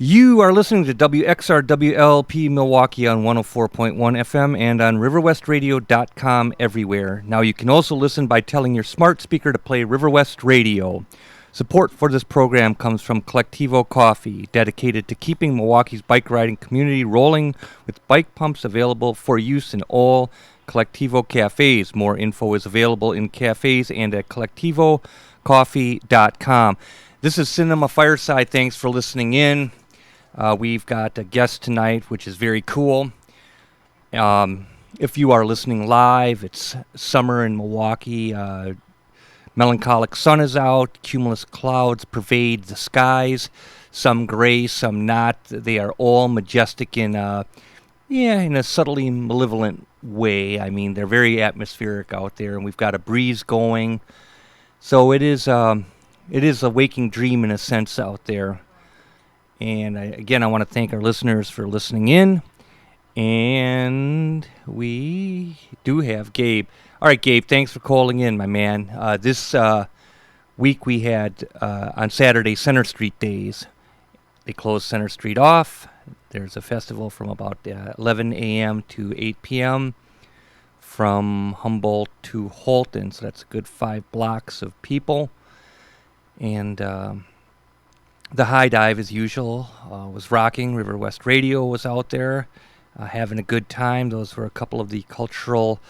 You are listening to WXRWLP Milwaukee on 104.1 FM and on riverwestradio.com everywhere. Now you can also listen by telling your smart speaker to play Riverwest Radio. Support for this program comes from Collectivo Coffee, dedicated to keeping Milwaukee's bike riding community rolling with bike pumps available for use in all Collectivo cafes. More info is available in cafes and at collectivocoffee.com. This is Cinema Fireside. Thanks for listening in. We've got a guest tonight, which is very cool. If you are listening live, it's summer in Milwaukee. Melancholic sun is out. Cumulus clouds pervade the skies. Some gray, some not. They are all majestic in a subtly malevolent way. I mean, they're very atmospheric out there, and we've got a breeze going. So it is a waking dream in a sense out there. And I want to thank our listeners for listening in. And we do have Gabe. All right, Gabe, thanks for calling in, my man. This week we had, on Saturday, Center Street Days. They closed Center Street off. There's a festival from about 11 a.m. to 8 p.m. from Humboldt to Holton. So that's a good 5 blocks of people. And the High Dive, as usual, was rocking. River West Radio was out there having a good time. Those were a couple of the cultural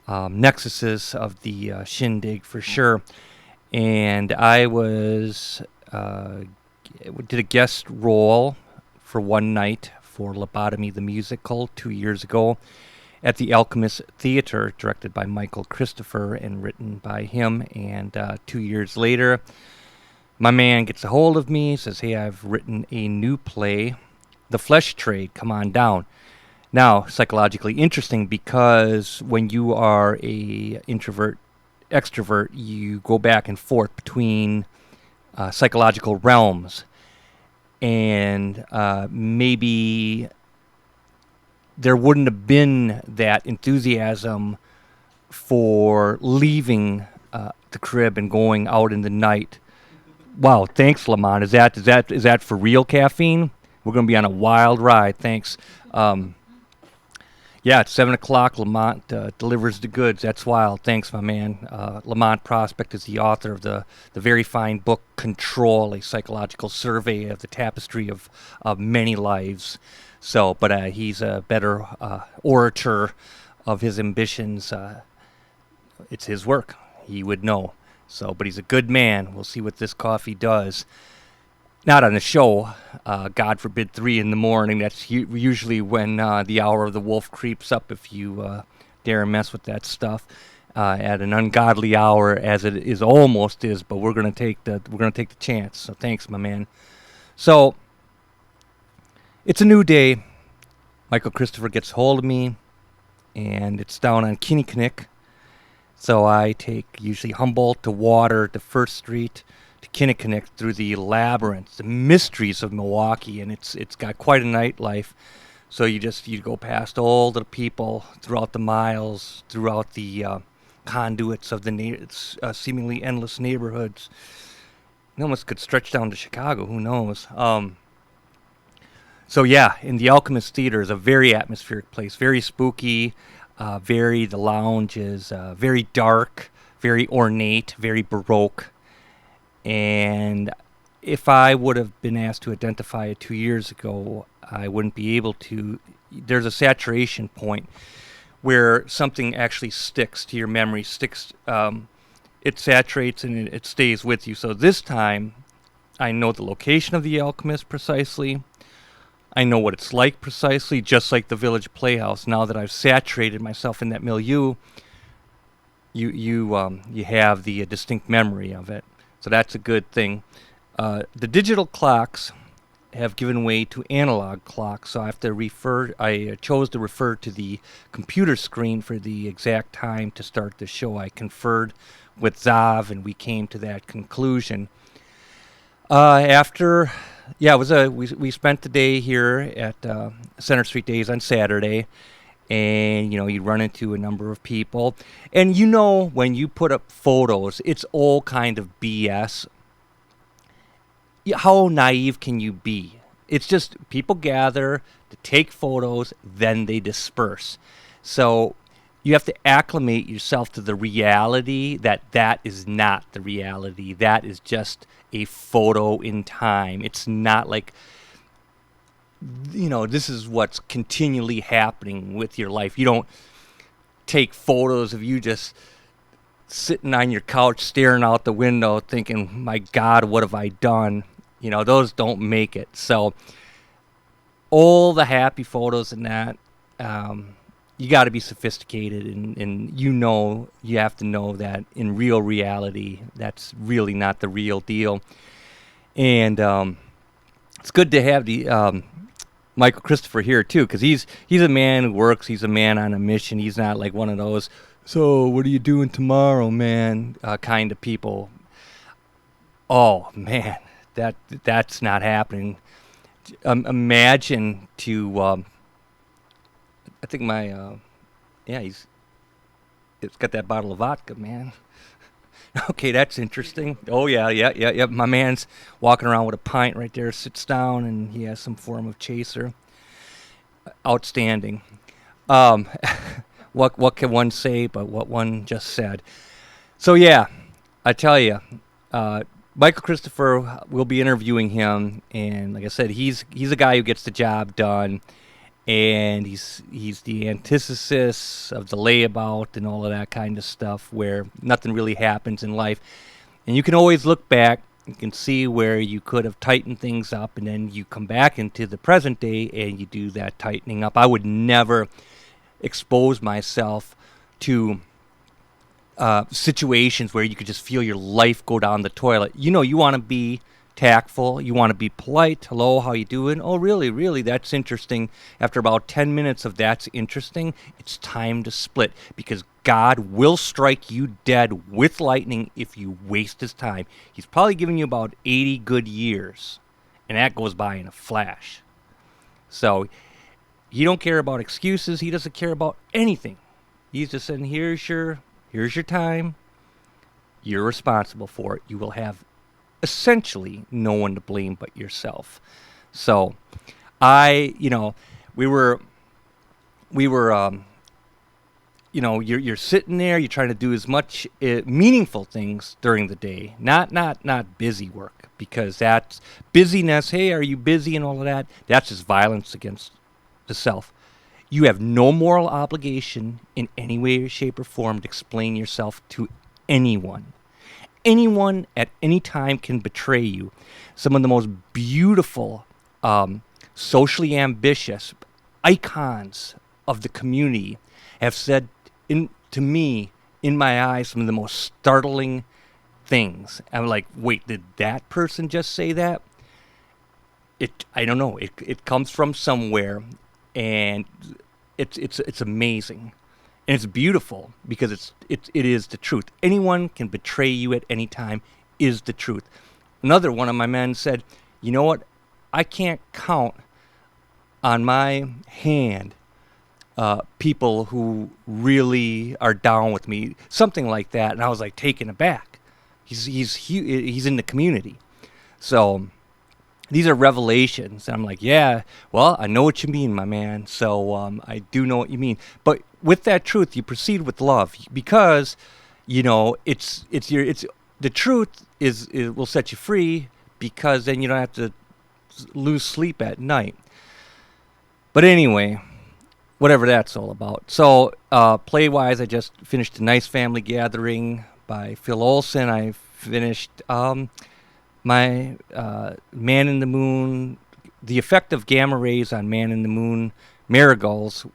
nexuses of the shindig for sure. And I did a guest role for one night for Lobotomy the Musical 2 years ago at the Alchemist Theatre, directed by Michael Christopher and written by him. And 2 years later, my man gets a hold of me, says, hey, I've written a new play, The Flesh Trade, come on down. Now, psychologically interesting because when you are a introvert, extrovert, you go back and forth between psychological realms. And maybe there wouldn't have been that enthusiasm for leaving the crib and going out in the night. Wow, thanks, Lamont. Is that for real caffeine? We're going to be on a wild ride. Thanks. It's 7 o'clock. Lamont delivers the goods. That's wild. Thanks, my man. Lamont Prospect is the author of the very fine book Control, a psychological survey of the tapestry of many lives. So, but he's a better orator of his ambitions. It's his work. He would know. So, but he's a good man. We'll see what this coffee does. Not on the show, God forbid, 3 in the morning. That's usually when the hour of the wolf creeps up. If you dare mess with that stuff at an ungodly hour, as it is almost is. But we're gonna take the chance. So thanks, my man. So it's a new day. Michael Christopher gets hold of me, and it's down on Kinnickinnick. So I take usually Humboldt to Water to First Street to Kinnickinnick through the labyrinth, the mysteries of Milwaukee, and it's got quite a nightlife. So you go past all the people throughout the miles, throughout the conduits of the seemingly endless neighborhoods. It almost could stretch down to Chicago. Who knows? So yeah, in the Alchemist Theatre is a very atmospheric place, very spooky. The lounge is very dark, very ornate, very baroque. And if I would have been asked to identify it 2 years ago, I wouldn't be able to. There's a saturation point where something actually sticks to your memory, it saturates and it stays with you. So this time, I know the location of the Alchemist precisely. I know what it's like precisely, just like the Village Playhouse. Now that I've saturated myself in that milieu, you have the distinct memory of it. So that's a good thing. The digital clocks have given way to analog clocks, so I chose to refer to the computer screen for the exact time to start the show. I conferred with Zav, and we came to that conclusion. We spent the day here at Center Street Days on Saturday, and you run into a number of people, and when you put up photos, it's all kind of BS. How naive can you be? It's just people gather to take photos, then they disperse. So you have to acclimate yourself to the reality that is not the reality. That is just a photo in time. It's not like, this is what's continually happening with your life. You don't take photos of you just sitting on your couch staring out the window thinking, my God, what have I done? Those don't make it. So all the happy photos and that, you got to be sophisticated, and you have to know that in real reality, that's really not the real deal. And it's good to have the Michael Christopher here too, because he's a man who works. He's a man on a mission. He's not like one of those, so what are you doing tomorrow, man, kind of people. Oh man, that's not happening. Imagine to I think it's got that bottle of vodka, man. Okay, that's interesting. Oh, yeah. My man's walking around with a pint right there, sits down, and he has some form of chaser. Outstanding. What can one say but what one just said? So, yeah, I tell you, Michael Christopher, we'll be interviewing him, and like I said, he's a guy who gets the job done. And he's the antithesis of the layabout and all of that kind of stuff, where nothing really happens in life. And you can always look back, you can see where you could have tightened things up, and then you come back into the present day and you do that tightening up. I would never expose myself to situations where you could just feel your life go down the toilet. You want to be tactful, you want to be polite. Hello, how you doing? Oh, really, that's interesting. After about 10 minutes of that's interesting, it's time to split, because God will strike you dead with lightning if you waste his time. He's probably giving you about 80 good years, and that goes by in a flash. So he don't care about excuses. He doesn't care about anything. He's just saying, here's your time. You're responsible for it. You will have essentially no one to blame but yourself. So we were you're sitting there, you're trying to do as much meaningful things during the day, not busy work, because that's busyness. Hey, are you busy and all of that? That's just violence against the self. You have no moral obligation in any way, shape, or form to explain yourself to anyone. Anyone at any time can betray you. Some of the most beautiful, socially ambitious icons of the community have said to me, in my eyes, some of the most startling things. I'm like, wait, did that person just say that? I don't know. It comes from somewhere, and it's amazing. And it's beautiful, because it is the truth. Anyone can betray you at any time is the truth. Another one of my men said, you know what? I can't count on my hand people who really are down with me. Something like that. And I was like taken aback. He's in the community. So these are revelations. And I'm like, yeah, well, I know what you mean, my man. So I do know what you mean. But with that truth, you proceed with love, because it's the truth it will set you free, because then you don't have to lose sleep at night. But anyway, whatever that's all about. So play-wise, I just finished A Nice Family Gathering by Phil Olson. I finished my Man in the Moon, The Effect of Gamma Rays on Man in the Moon, Marigolds.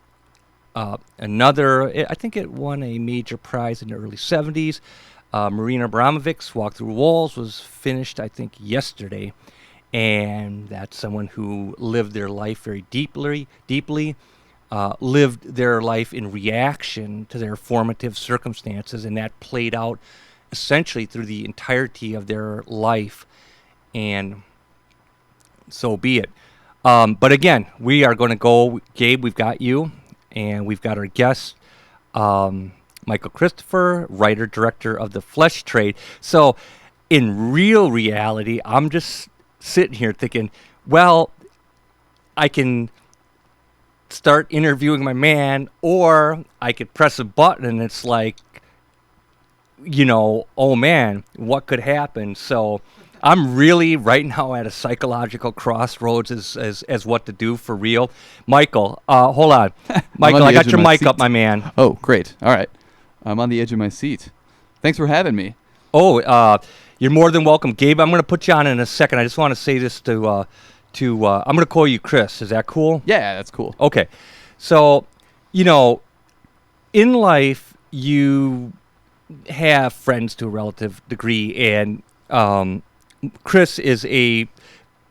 Another, I think it won a major prize in the early 70s. Marina Abramovic's Walk Through Walls was finished, I think, yesterday. And that's someone who lived their life very deeply, lived their life in reaction to their formative circumstances, and that played out essentially through the entirety of their life. And so be it. But again, we are going to go, Gabe, we've got you. And we've got our guest, Michael Christopher, writer-director of The Flesh Trade. So in real reality, I'm just sitting here thinking, well, I can start interviewing my man, or I could press a button and it's like, oh man, what could happen? So I'm really right now at a psychological crossroads as what to do for real. Michael, hold on. Michael, I got your mic up, my man. Oh, great. All right. I'm on the edge of my seat. Thanks for having me. Oh, you're more than welcome. Gabe, I'm going to put you on in a second. I just want to say this to I'm going to call you Chris. Is that cool? Yeah, that's cool. Okay. So, in life, you have friends to a relative degree, and Chris is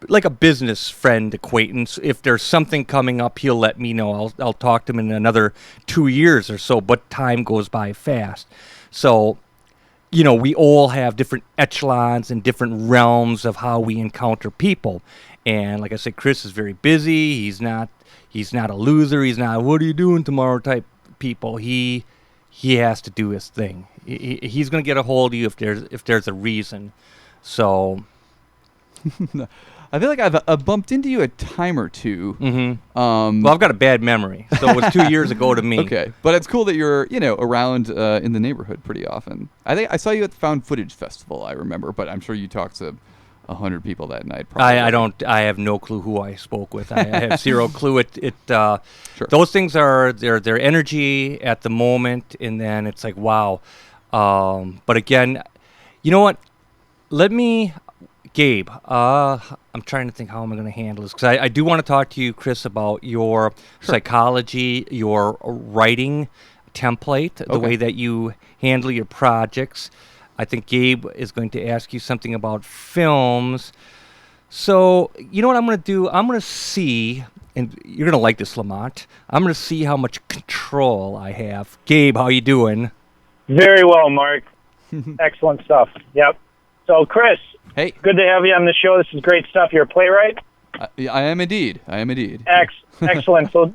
like a business friend acquaintance. If there's something coming up, he'll let me know. I'll talk to him in another 2 years or so, but time goes by fast. So, we all have different echelons and different realms of how we encounter people. And like I said, Chris is very busy. He's not a loser. He's not, what are you doing tomorrow type people. He has to do his thing. He's going to get a hold of you if there's a reason. So I feel like I've bumped into you a time or two. Mm-hmm. Well, I've got a bad memory, so it was 2 years ago to me. Okay, but it's cool that you're around in the neighborhood pretty often. I think I saw you at the Found Footage Festival. I remember, but I'm sure you talked to 100 people that night. Probably. I have no clue who I spoke with. I have zero clue. Sure. Those things are their energy at the moment, and then it's like wow. But again, you know what? Gabe, I'm trying to think how am I going to handle this, because I do want to talk to you, Chris, about your psychology, your writing template, the way that you handle your projects. I think Gabe is going to ask you something about films. So, you know what I'm going to do? I'm going to see, and you're going to like this, Lamont, I'm going to see how much control I have. Gabe, how you doing? Very well, Mark. Excellent stuff. Yep. So, Chris, hey, good to have you on the show. This is great stuff. You're a playwright? I am indeed. Excellent. So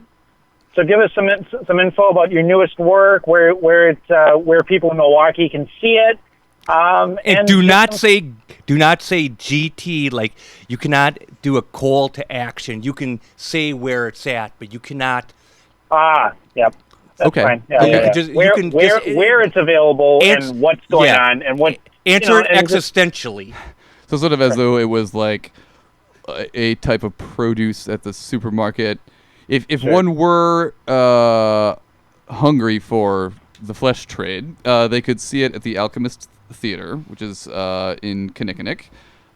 give us some info about your newest work, where people in Milwaukee can see it. And do not say GT, like you cannot do a call to action. You can say where it's at, but you cannot. Yep. That's okay. Fine. Yeah. Where it's available and what's going on and what. Answer it existentially. So sort of as though it was like a type of produce at the supermarket. If one were hungry for the flesh trade, they could see it at the Alchemist Theatre, which is in Kinnickinnick.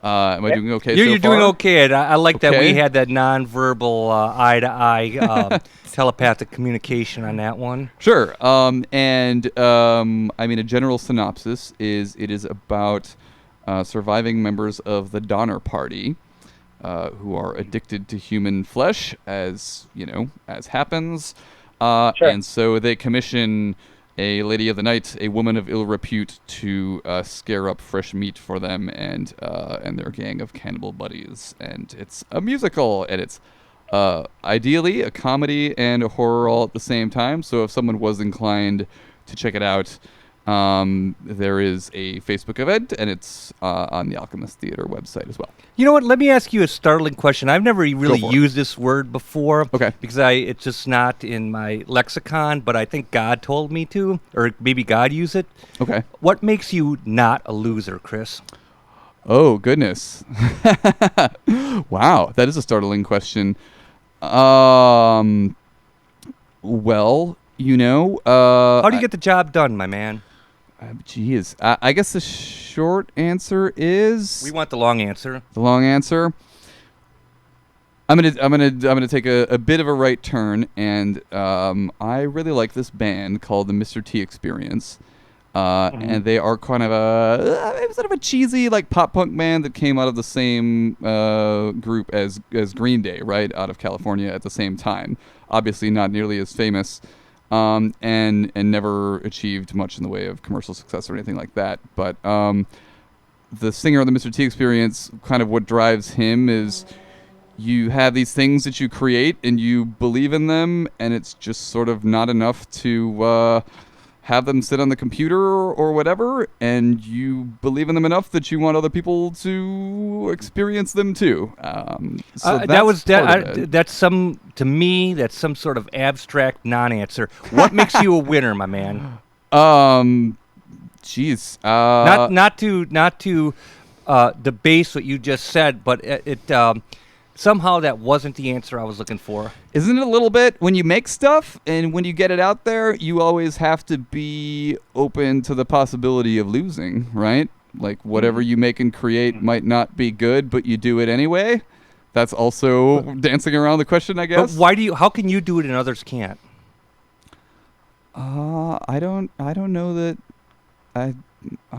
Am I doing okay You're so far? doing okay. I like that we had that nonverbal eye-to-eye telepathic communication on that one. Sure. I mean, a general synopsis is it is about surviving members of the Donner Party who are addicted to human flesh, as happens. And so they commission a lady of the night, a woman of ill repute, to scare up fresh meat for them and their gang of cannibal buddies. And it's a musical, and it's ideally a comedy and a horror all at the same time. So if someone was inclined to check it out, there is a Facebook event, and it's on the Alchemist Theatre website as well. You know what? Let me ask you a startling question. I've never really used this word before. Okay. Because it's just not in my lexicon, but I think God told me to, or maybe God used it. Okay. What makes you not a loser, Chris? Oh, goodness. Wow, that is a startling question. Well, how do you get the job done, my man? Geez, I guess the short answer is. We want the long answer. The long answer. I'm gonna take a bit of a right turn, and I really like this band called the Mr. T Experience, and they are kind of sort of a cheesy like pop punk band that came out of the same group as Green Day, right, out of California at the same time. Obviously, not nearly as famous. And never achieved much in the way of commercial success or anything like that. But the singer of the Mr. T Experience, kind of what drives him is you have these things that you create and you believe in them, and it's just sort of not enough to have them sit on the computer or whatever, and you believe in them enough that you want other people to experience them too. So that's some, to me, that's some sort of abstract non-answer. What makes you a winner, my man? Jeez. Not to debase what you just said, but it somehow that wasn't the answer I was looking for. Isn't it a little bit, when you make stuff and when you get it out there, you always have to be open to the possibility of losing, right? Like whatever you make and create might not be good, but you do it anyway. That's also dancing around the question, I guess. But how can you do it and others can't? I don't know that. I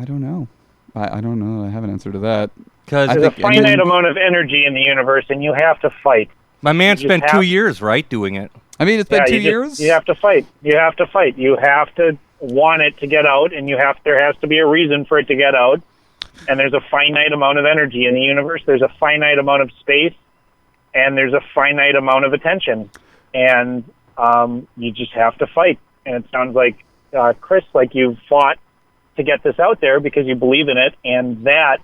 don't know. I don't know. I have an answer to that. There's a finite amount of energy in the universe, and you have to fight. My man spent 2 years, right, doing it. I mean, it's been 2 years. You have to fight. You have to fight. You have to want it to get out, and there has to be a reason for it to get out. And there's a finite amount of energy in the universe. There's a finite amount of space, and there's a finite amount of attention. And you just have to fight. And it sounds like, Chris, like you've fought to get this out there because you believe in it, and that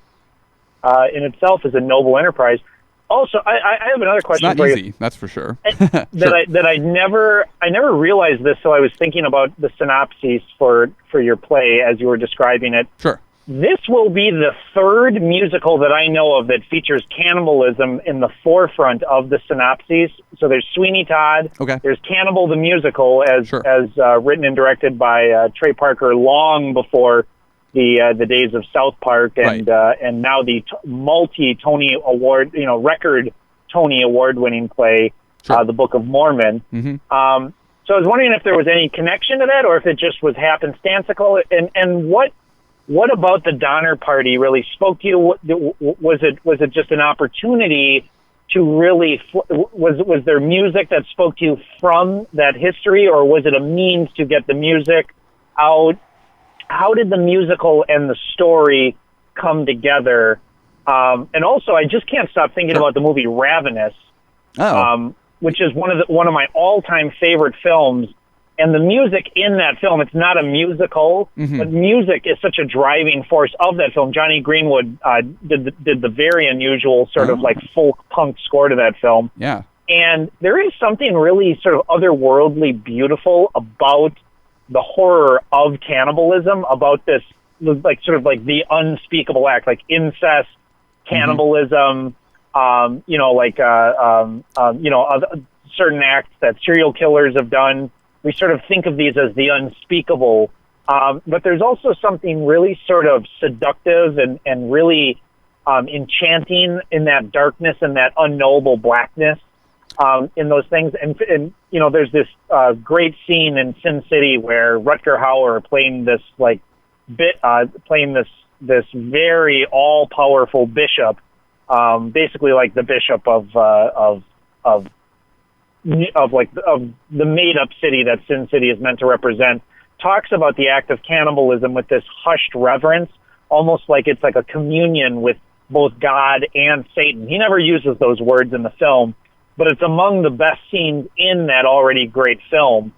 in itself is a noble enterprise. Also, I have another question for you. It's not easy, that's for sure. I never realized this, so I was thinking about the synopsis for your play as you were describing it. Sure. This will be the third musical that I know of that features cannibalism in the forefront of the synopses. So there's Sweeney Todd. Okay. There's Cannibal the Musical, as written and directed by Trey Parker long before the days of South Park, and now the multi-Tony Award, record Tony Award-winning play, The Book of Mormon. Mm-hmm. So I was wondering if there was any connection to that, or if it just was happenstantical, and what about the Donner Party really spoke to you? Was it just an opportunity to really was there music that spoke to you from that history, or was it a means to get the music out? How did the musical and the story come together? And also, I just can't stop thinking about the movie Ravenous, which is one of my all-time favorite films. And the music in that film, it's not a musical, but music is such a driving force of that film. Johnny Greenwood did the very unusual sort of like folk punk score to that film. Yeah. And there is something really sort of otherworldly beautiful about the horror of cannibalism, about this like sort of like the unspeakable act, like incest, cannibalism, certain acts that serial killers have done. We sort of think of these as the unspeakable, but there's also something really sort of seductive and really enchanting in that darkness and that unknowable blackness in those things. And there's this great scene in Sin City where Rutger Hauer playing this this very all-powerful bishop, basically like the bishop of the made-up city that Sin City is meant to represent, talks about the act of cannibalism with this hushed reverence, almost like it's like a communion with both God and Satan. He never uses those words in the film, but it's among the best scenes in that already great film.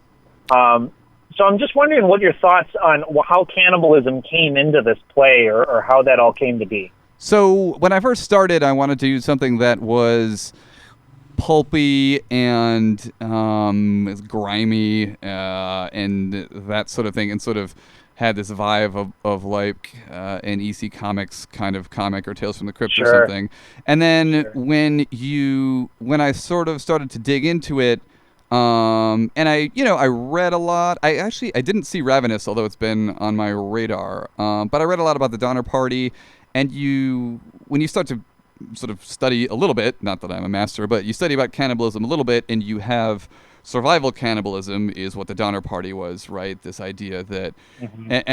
So I'm just wondering what your thoughts on how cannibalism came into this play, or how that all came to be. So when I first started, I wanted to do something that was pulpy and grimy and that sort of thing, and sort of had this vibe of like an EC Comics kind of comic, or Tales from the Crypt or something. And then when I sort of started to dig into it, and I read a lot. I didn't see Ravenous, although it's been on my radar. But I read a lot about the Donner Party, and when you start to sort of study a little bit, not that I'm a master, but you study about cannibalism a little bit, and you have survival cannibalism is what the Donner Party was, right? This idea that,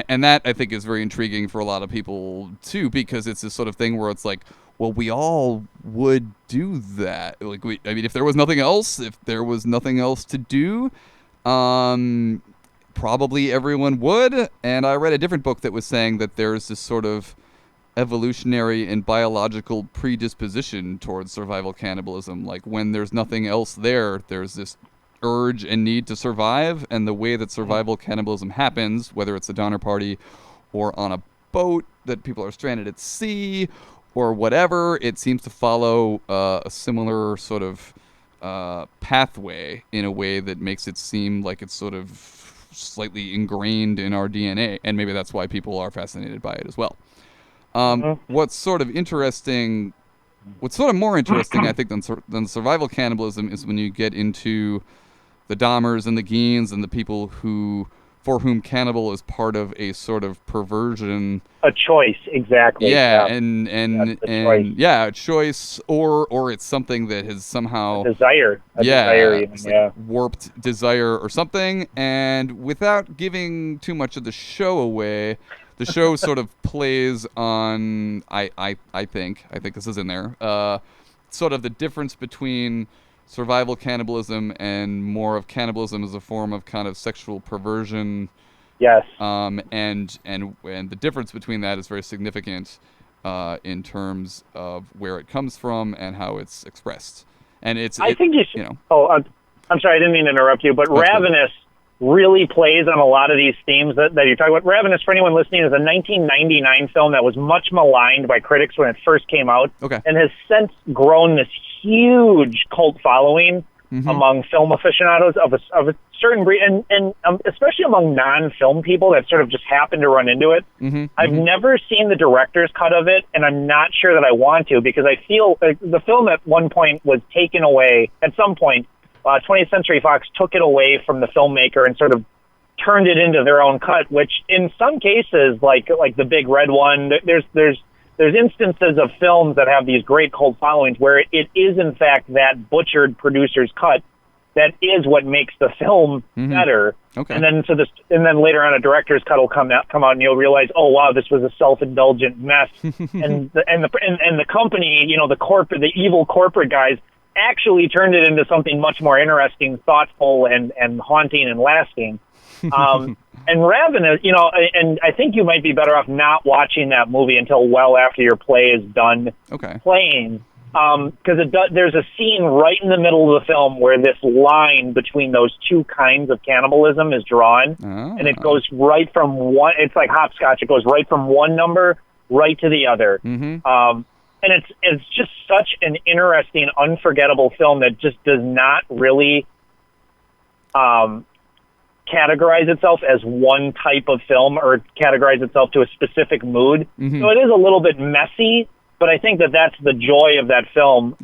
and that I think is very intriguing for a lot of people too, because it's this sort of thing where it's like, well, we all would do that. Like, if there was nothing else, to do, probably everyone would. And I read a different book that was saying that there's this sort of evolutionary and biological predisposition towards survival cannibalism. Like, when there's nothing else there, there's this urge and need to survive, and the way that survival cannibalism happens, whether it's a Donner Party or on a boat that people are stranded at sea or whatever, it seems to follow a similar sort of pathway in a way that makes it seem like it's sort of slightly ingrained in our DNA, and maybe that's why people are fascinated by it as well. What's sort of more interesting, I think, than survival cannibalism is when you get into the Dahmers and the Geens and the people for whom cannibal is part of a sort of perversion. A choice, exactly. Yeah, choice. A choice, or it's something that has somehow desire. Warped desire or something. And without giving too much of the show away, the show sort of plays on, I think this is in there, sort of the difference between survival cannibalism and more of cannibalism as a form of kind of sexual perversion. Yes. And the difference between that is very significant in terms of where it comes from and how it's expressed. And I think you should. You know. Oh, I'm sorry, I didn't mean to interrupt you, but Ravenous really plays on a lot of these themes that you're talking about. Ravenous, for anyone listening, is a 1999 film that was much maligned by critics when it first came out, and has since grown this huge cult following among film aficionados of a certain breed, and especially among non-film people that sort of just happen to run into it. I've never seen the director's cut of it, and I'm not sure that I want to, because I feel the film at one point was taken away, at some point, 20th Century Fox took it away from the filmmaker and sort of turned it into their own cut, which in some cases, like the Big Red one, there's instances of films that have these great cult followings where it is in fact that butchered producer's cut that is what makes the film better. And then later on a director's cut will come out and you'll realize, oh wow, this was a self-indulgent mess. and the company, the evil corporate guys actually turned it into something much more interesting, thoughtful, and haunting and lasting. And Ravenous, and I think you might be better off not watching that movie until well after your play is done playing. Because there's a scene right in the middle of the film where this line between those two kinds of cannibalism is drawn, and it goes right from one, it's like hopscotch, it goes right from one number right to the other. And it's just such an interesting, unforgettable film that just does not really categorize itself as one type of film or categorize itself to a specific mood. So it is a little bit messy, but I think that's the joy of that film,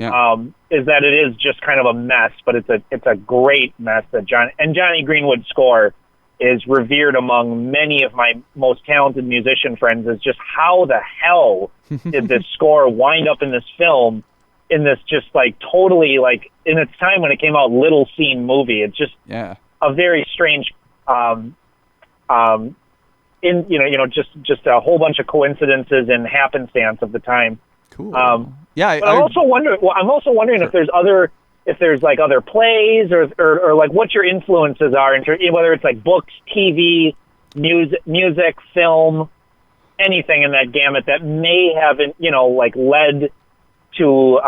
is that it is just kind of a mess, but it's a great mess that Johnny Greenwood's score is revered among many of my most talented musician friends as just how the hell did this score wind up in this film, in this just like totally like in its time when it came out little seen movie. It's just a very strange just a whole bunch of coincidences and happenstance of the time. Cool. I'm also wondering if there's other plays or like what your influences are, whether it's like books, TV, music, film, anything in that gamut that may have, led to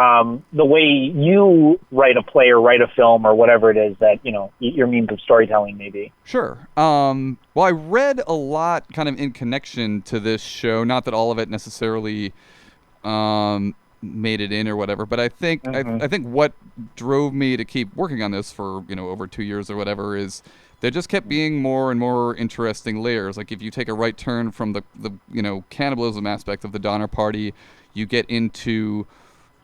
the way you write a play or write a film or whatever it is that, your means of storytelling may be. Sure. Well, I read a lot kind of in connection to this show, not that all of it necessarily made it in or whatever, but I think I think what drove me to keep working on this for over 2 years or whatever is there just kept being more and more interesting layers. Like if you take a right turn from the cannibalism aspect of the Donner Party, you get into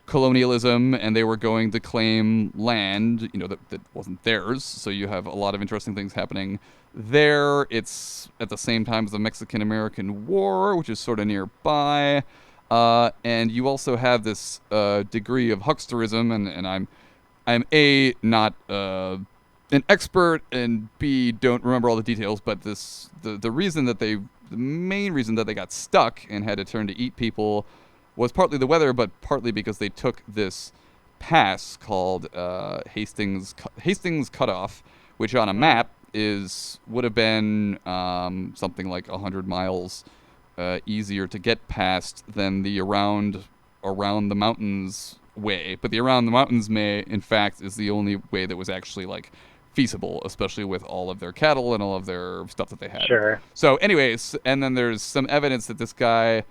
colonialism, and they were going to claim land that wasn't theirs, so you have a lot of interesting things happening there. It's at the same time as the Mexican-American War, which is sort of nearby. And you also have this degree of hucksterism, and I'm A, not an expert, and B, don't remember all the details, but the main reason that they got stuck and had to turn to eat people was partly the weather, but partly because they took this pass called Hastings Cutoff, which on a map would have been something like 100 miles easier to get past than the around the mountains way. But the around the mountains may, in fact, is the only way that was actually like feasible, especially with all of their cattle and all of their stuff that they had. Sure. So anyways, and then there's some evidence that this guy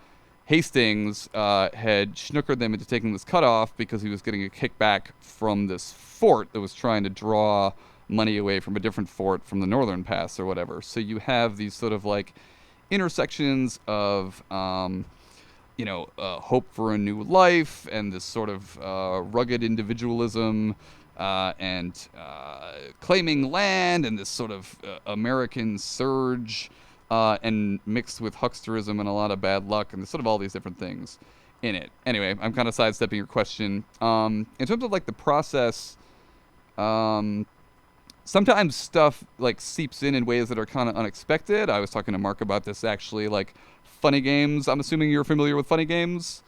Hastings had snookered them into taking this cutoff because he was getting a kickback from this fort that was trying to draw money away from a different fort from the northern pass or whatever. So you have these sort of like intersections of hope for a new life and this sort of rugged individualism and claiming land and this sort of American surge and mixed with hucksterism and a lot of bad luck and sort of all these different things in it. Anyway, I'm kind of sidestepping your question. In terms of like the process, sometimes stuff like seeps in ways that are kind of unexpected. I was talking to Mark about this actually, like Funny Games. I'm assuming you're familiar with Funny Games?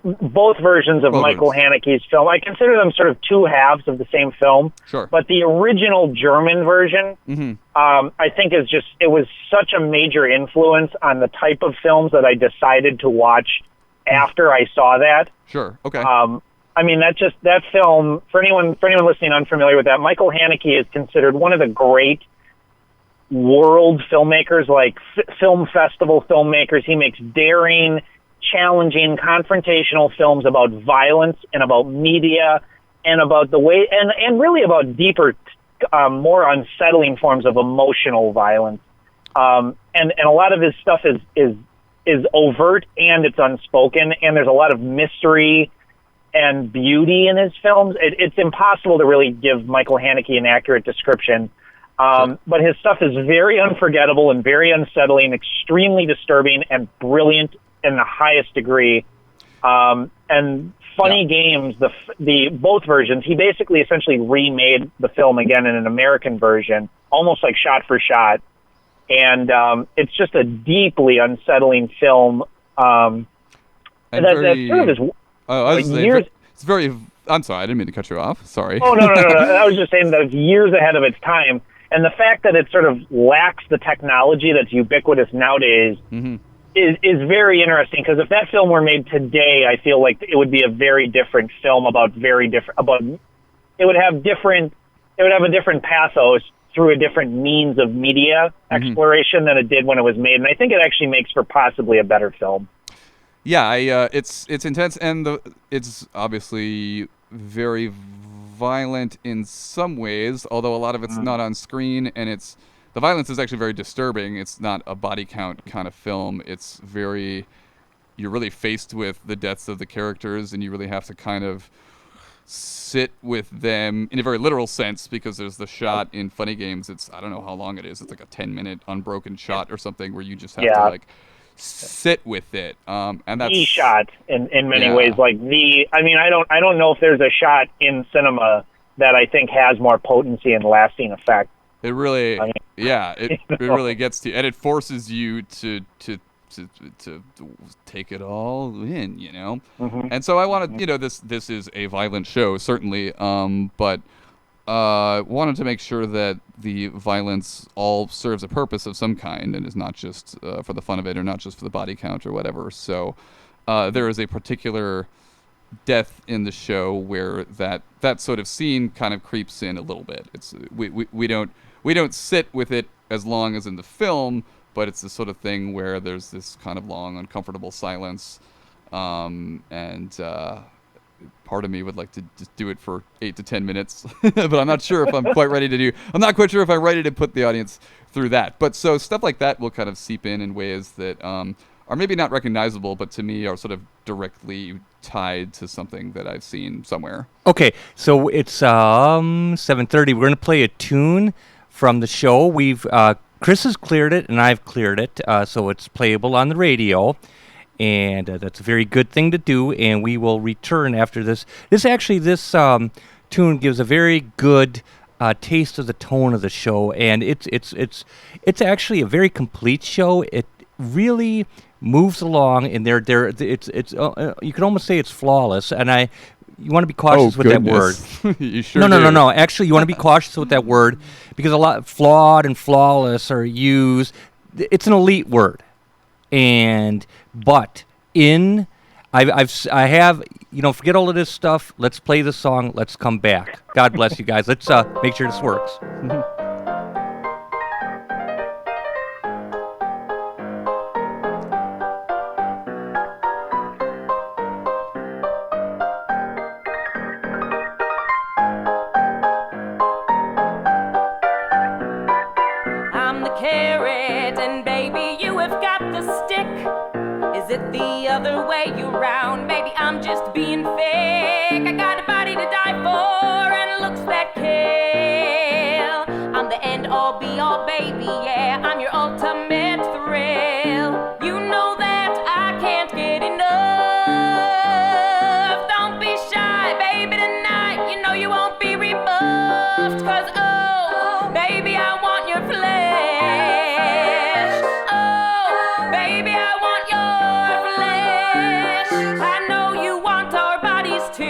Both versions of Michael Haneke's film. I consider them sort of two halves of the same film. Sure. But the original German version, I think it was such a major influence on the type of films that I decided to watch after I saw that. Sure. Okay. I mean, that film, for anyone listening unfamiliar with that, Michael Haneke is considered one of the great world filmmakers, like film festival filmmakers. He makes daring, challenging, confrontational films about violence and about media and about the way, and really about deeper, more unsettling forms of emotional violence. And a lot of his stuff is overt and it's unspoken, and there's a lot of mystery and beauty in his films. It's impossible to really give Michael Haneke an accurate description. But his stuff is very unforgettable and very unsettling, extremely disturbing, and brilliant in the highest degree. And Funny Games, the both versions, he basically essentially remade the film again in an American version, almost like shot for shot. And it's just a deeply unsettling film. And that's sort of it's very. I'm sorry, I didn't mean to cut you off. Sorry. Oh, no. I was just saying that it's years ahead of its time. And the fact that it sort of lacks the technology that's ubiquitous nowadays is very interesting, because if that film were made today, I feel like it would be a very different film it would have a different pathos through a different means of media exploration than it did when it was made. And I think it actually makes for possibly a better film. Yeah, it's intense, and it's obviously very violent in some ways, although a lot of it's not on screen, and the violence is actually very disturbing. It's not a body count kind of film. You're really faced with the deaths of the characters, and you really have to kind of sit with them in a very literal sense, because there's the shot in Funny Games. I don't know how long it is. It's like a 10-minute unbroken shot or something where you just have to like sit with it. And that's the shot in many ways. I don't know if there's a shot in cinema that I think has more potency and lasting effect. It really, it really gets to you, and it forces you to take it all in, And so I wanted, this is a violent show, certainly, but wanted to make sure that the violence all serves a purpose of some kind and is not just for the fun of it, or not just for the body count or whatever. So there is a particular death in the show where that sort of scene kind of creeps in a little bit. It's we don't sit with it as long as in the film, but it's the sort of thing where there's this kind of long, uncomfortable silence, and part of me would like to just do it for 8 to 10 minutes, but I'm not sure if I'm quite ready to do. I'm not quite sure if I'm ready to put the audience through that. But so stuff like that will kind of seep in ways that are maybe not recognizable, but to me are sort of directly tied to something that I've seen somewhere. Okay, so it's 7:30. We're going to play a tune from the show. Chris has cleared it, and I've cleared it, so it's playable on the radio. And that's a very good thing to do, and we will return after this. This tune gives a very good taste of the tone of the show, and it's actually a very complete show. It really moves along, and you could almost say it's flawless. And you want to be cautious with that word. You sure do. No. Actually, you want to be cautious with that word, because a lot flawed and flawless are used. It's an elite word. But I have forget all of this stuff. Let's play the song. Let's come back. God bless you guys. Let's make sure this works. I'm the carrot, and baby, you have got the stick. Is it the other way around? Maybe I'm just being fake. I got a body to die for, and looks that kill. I'm the end all be all, baby, yeah. I'm your ultimate thrill. You know that I can't get enough. Don't be shy, baby, tonight. You know you won't be rebuffed, 'cause oh, baby, I want your flesh. Oh, baby, I want your flesh. I know you want our bodies to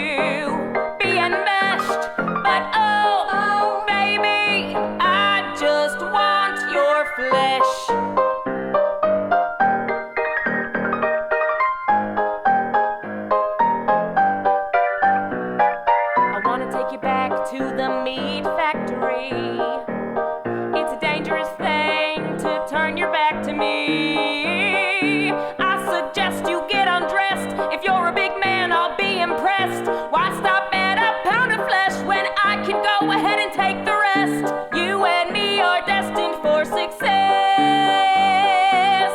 be enmeshed, but oh, baby, I just want your flesh. I wanna take you back to the meat factory. It's a dangerous thing to turn your back to me. I suggest you get undressed. If you're a big man, I'll be impressed. Why stop at a pound of flesh when I can go ahead and take the rest? You and me are destined for success.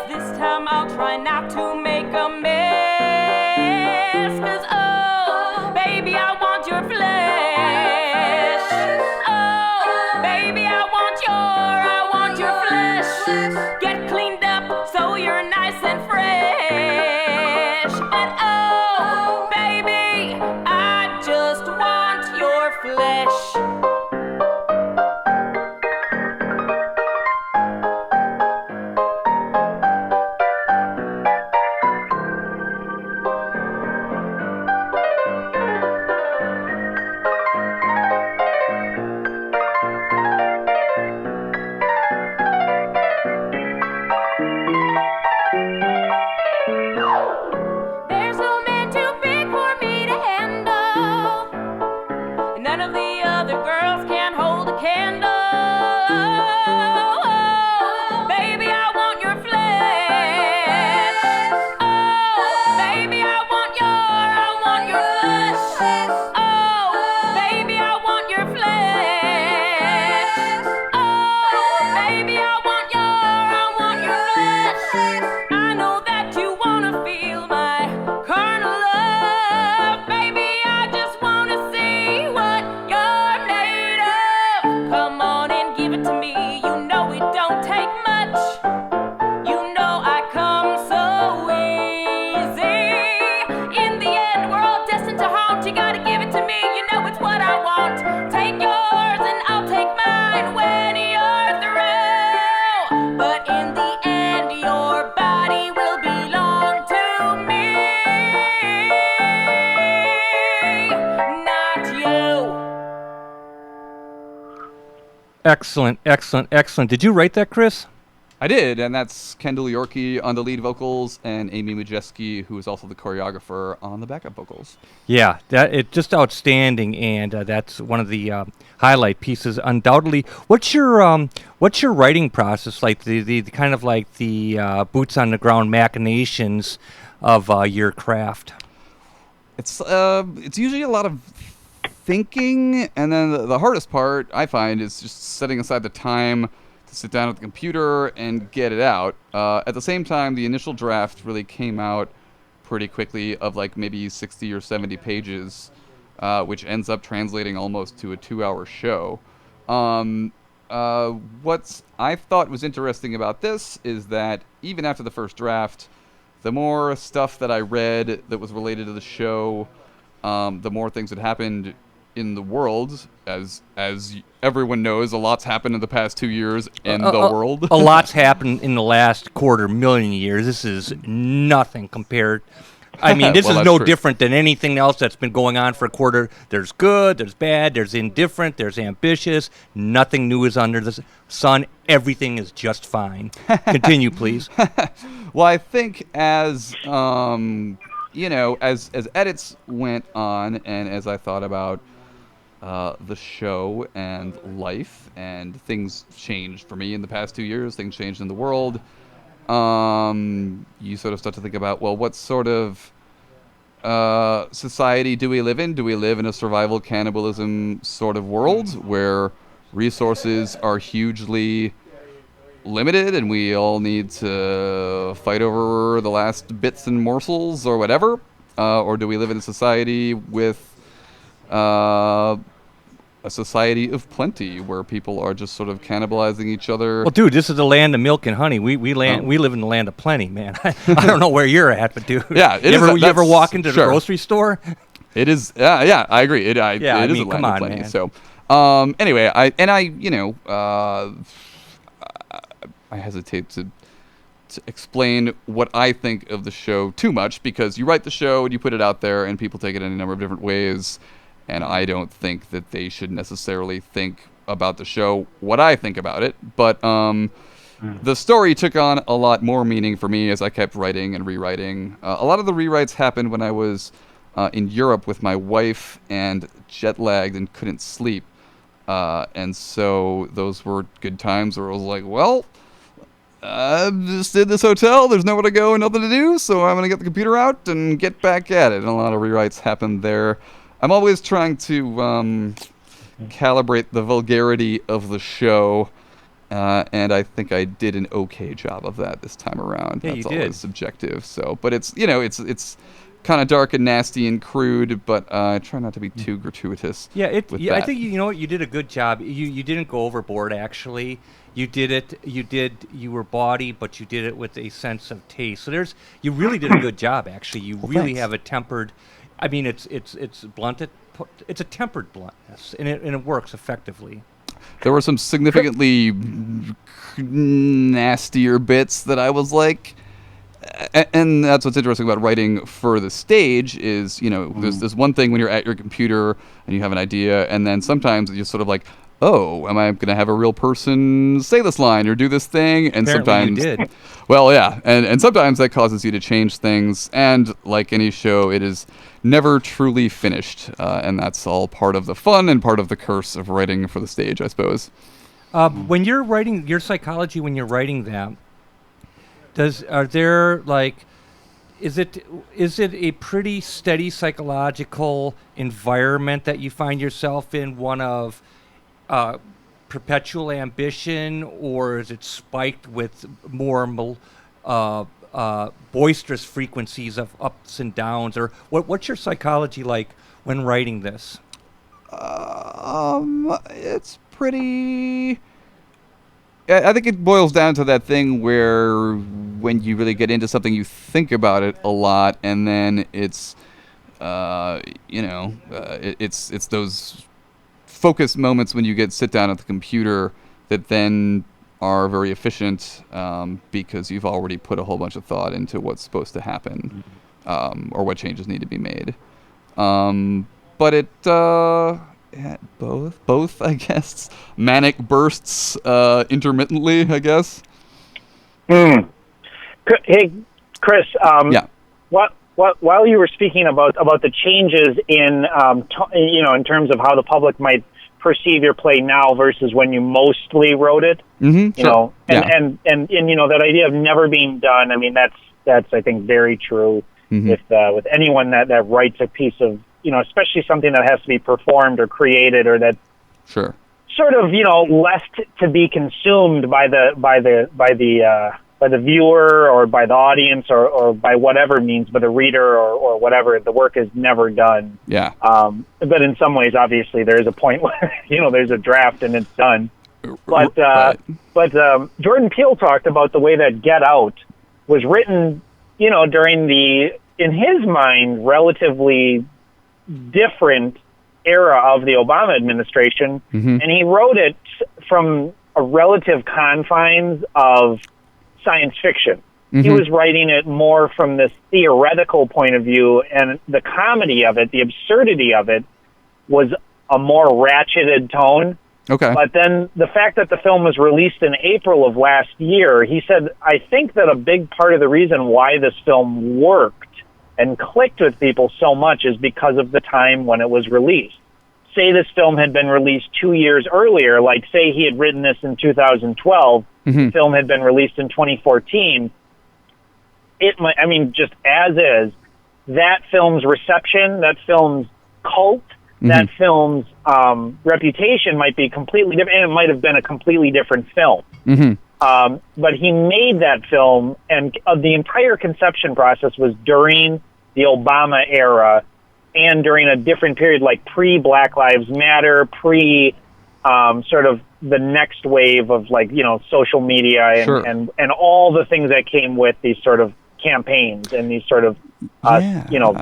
This time I'll try not to make a mess. 'Cause oh, baby, I want your flesh. Oh, baby, I want your flesh. Get cleaned up so you're nice and fresh. But oh, baby, I just want your flesh. There's no man too big for me to handle. None of the other girls can hold a candle. Oh, baby, I want your flesh. Oh, baby, I want your flesh. Oh, baby, I want your flesh. Oh, baby, I want your flesh. I know that you wanna feel my carnal love, baby. I just wanna see what you're made of. Come on and give it to me. You know it don't take much. You know I come so easy. In the end, we're all destined to haunt. You gotta give it to me. You know it's what I want. Take yours and I'll take mine when you're through. But in the end, your body will belong to me, not you. Excellent, excellent, excellent. Did you write that, Chris? I did, and that's Kendall Yorkie on the lead vocals and Amy Majeski, who is also the choreographer, on the backup vocals. Yeah, it's just outstanding, and that's one of the highlight pieces, undoubtedly. What's your writing process like? The kind of like the boots on the ground machinations of your craft. It's usually a lot of thinking, and then the hardest part I find is just setting aside the time to sit down at the computer and get it out. At the same time, the initial draft really came out pretty quickly, of like maybe 60 or 70 pages, which ends up translating almost to a 2-hour show. What I thought was interesting about this is that even after the first draft, the more stuff that I read that was related to the show, the more things that happened in the world. As everyone knows, a lot's happened in the past 2 years in the world. A lot's happened in the last 250,000 years. This is nothing compared. I mean, this Well, is that's no true. different than anything else that's been going on for a quarter. There's good, there's bad, there's indifferent, there's ambitious. Nothing new is under the sun. Everything is just fine. Continue, please. Well, I think as as edits went on, and as I thought about the show and life, and things changed for me in the past 2 years. Things changed in the world. You sort of start to think about, well, what sort of society do we live in? Do we live in a survival cannibalism sort of world where resources are hugely limited and we all need to fight over the last bits and morsels or whatever? Or do we live in a society with a society of plenty where people are just sort of cannibalizing each other? Well, dude, this is the land of milk and honey. We live in the land of plenty, man. I don't know where you're at, but dude, Yeah, you ever walk into the sure. grocery store? It is, yeah, I agree. It is I a mean, land come of on, plenty. man. So, anyway, I hesitate to explain what I think of the show too much, because you write the show and you put it out there and people take it in a number of different ways, and I don't think that they should necessarily think about the show what I think about it. But the story took on a lot more meaning for me as I kept writing and rewriting. A lot of the rewrites happened when I was in Europe with my wife and jet lagged and couldn't sleep. And so those were good times where I was like, well, I just did this hotel, there's nowhere to go and nothing to do, so I'm going to get the computer out and get back at it. And a lot of rewrites happened there. I'm always trying to calibrate the vulgarity of the show, and I think I did an okay job of that this time around. Yeah, That's you did. always subjective. So, but it's kind of dark and nasty and crude, but I try not to be too gratuitous. Yeah, with I that. think you know what, you did a good job. You didn't go overboard. Actually, you did it. You were bawdy, but you did it with a sense of taste. So you really did a good job. Actually, you really thanks. have a tempered. I mean, it's blunted. It's a tempered bluntness, and it works effectively. There were some significantly nastier bits that I was like, and that's what's interesting about writing for the stage is, there's one thing when you're at your computer and you have an idea, and then sometimes you're sort of like, oh, am I going to have a real person say this line or do this thing? And Apparently sometimes, you did. well, yeah, and sometimes that causes you to change things. And like any show, it is never truly finished, and that's all part of the fun and part of the curse of writing for the stage, I suppose. When you're writing your psychology, when you're writing that, is it a pretty steady psychological environment that you find yourself in, one of perpetual ambition, or is it spiked with more boisterous frequencies of ups and downs, or what's your psychology like when writing this? It's pretty. I think it boils down to that thing where when you really get into something, you think about it a lot, and then it's those focus moments when you sit down at the computer that then are very efficient, because you've already put a whole bunch of thought into what's supposed to happen, or what changes need to be made. But it both I guess, manic bursts intermittently, I guess. Hey, Chris. Yeah. While you were speaking about the changes in in terms of how the public might perceive your play now versus when you mostly wrote it, Mm-hmm, sure. and that idea of never being done. I mean, that's I think very true. Mm-hmm. With anyone that writes a piece of, especially something that has to be performed or created, or that Sure. sort of left to be consumed by the viewer or by the audience or by whatever means, by the reader or whatever. The work is never done. Yeah. But in some ways, obviously, there is a point where there's a draft and it's done. But Right. Jordan Peele talked about the way that Get Out was written, during in his mind, relatively different era of the Obama administration, Mm-hmm. and he wrote it from a relative confines of science fiction. He Mm-hmm. was writing it more from this theoretical point of view, and the comedy of it, the absurdity of it, was a more ratcheted tone. Okay. But then the fact that the film was released in April of last year, he said, I think that a big part of the reason why this film worked and clicked with people so much is because of the time when it was released. say this film had been released 2 years earlier, like say he had written this in 2012, the film had been released in 2014, it might, I mean, just as is, that film's reception, that film's cult, that film's reputation might be completely different, and it might have been a completely different film. But he made that film, and the entire conception process was during the Obama era and during a different period, like pre-Black Lives Matter, sort of the next wave of, like, you know, social media and all the things that came with these sort of campaigns and these sort of, you know,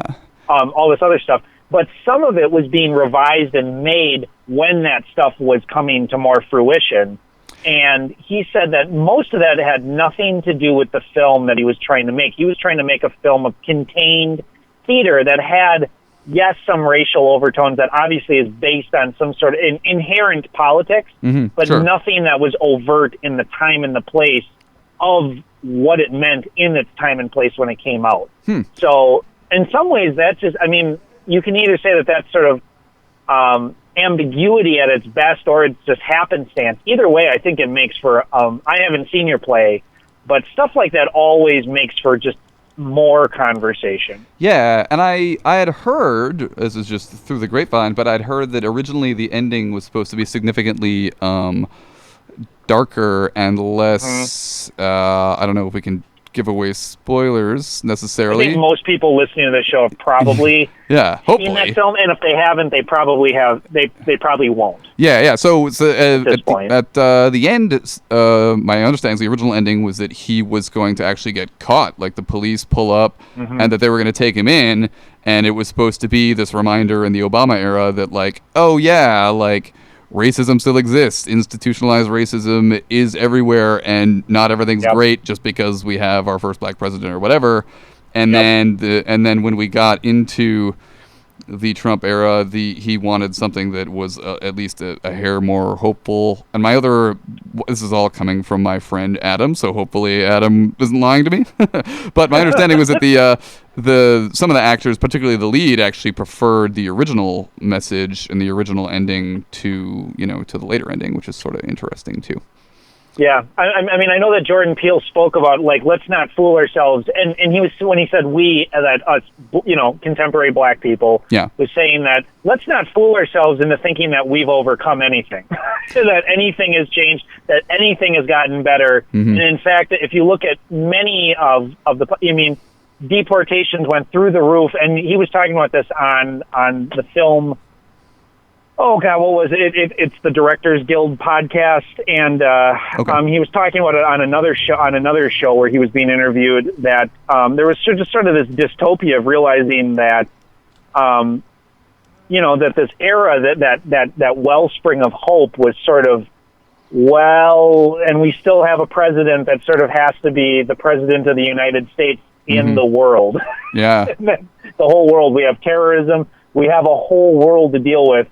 all this other stuff. But some of it was being revised and made when that stuff was coming to more fruition. And he said that most of that had nothing to do with the film that he was trying to make. He was trying to make a film of contained theater that had, yes, some racial overtones that obviously is based on some sort of inherent politics, but nothing that was overt in the time and the place of what it meant in its time and place when it came out. So in some ways, that's just, I mean, you can either say that that's sort of ambiguity at its best, or it's just happenstance. Either way, I think it makes for, I haven't seen your play, but stuff like that always makes for just more conversation. Yeah, and I had heard, this is just through the grapevine, but I'd heard that originally the ending was supposed to be significantly darker and less, I don't know if we can give away spoilers necessarily. I think most people listening to this show have probably seen that film, and if they haven't, they probably have. They probably won't. Yeah. So at this point, at the end, my understanding is the original ending was that he was going to actually get caught. Like the police pull up, and that they were going to take him in, and it was supposed to be this reminder in the Obama era that, like, oh yeah, like, racism still exists. Institutionalized racism is everywhere, and not everything's great just because we have our first black president or whatever. And then when we got into the Trump era, he wanted something that was at least a hair more hopeful. And this is all coming from my friend Adam, so hopefully Adam isn't lying to me. But my understanding was that some of the actors, particularly the lead, actually preferred the original message and the original ending to the later ending, which is sort of interesting too. Yeah, I mean, I know that Jordan Peele spoke about, like, let's not fool ourselves, and he was, when he said we, that us, contemporary black people, was saying that let's not fool ourselves into thinking that we've overcome anything, that anything has changed, that anything has gotten better, and in fact, if you look at many of the, deportations went through the roof, and he was talking about this on the film. Oh God, what was it? It's the Directors Guild podcast, and he was talking about it on another show where he was being interviewed. That there was just sort of this dystopia of realizing that, that this era, that wellspring of hope was sort of, and we still have a president that sort of has to be the president of the United States in the world. Yeah, the whole world. We have terrorism. We have a whole world to deal with.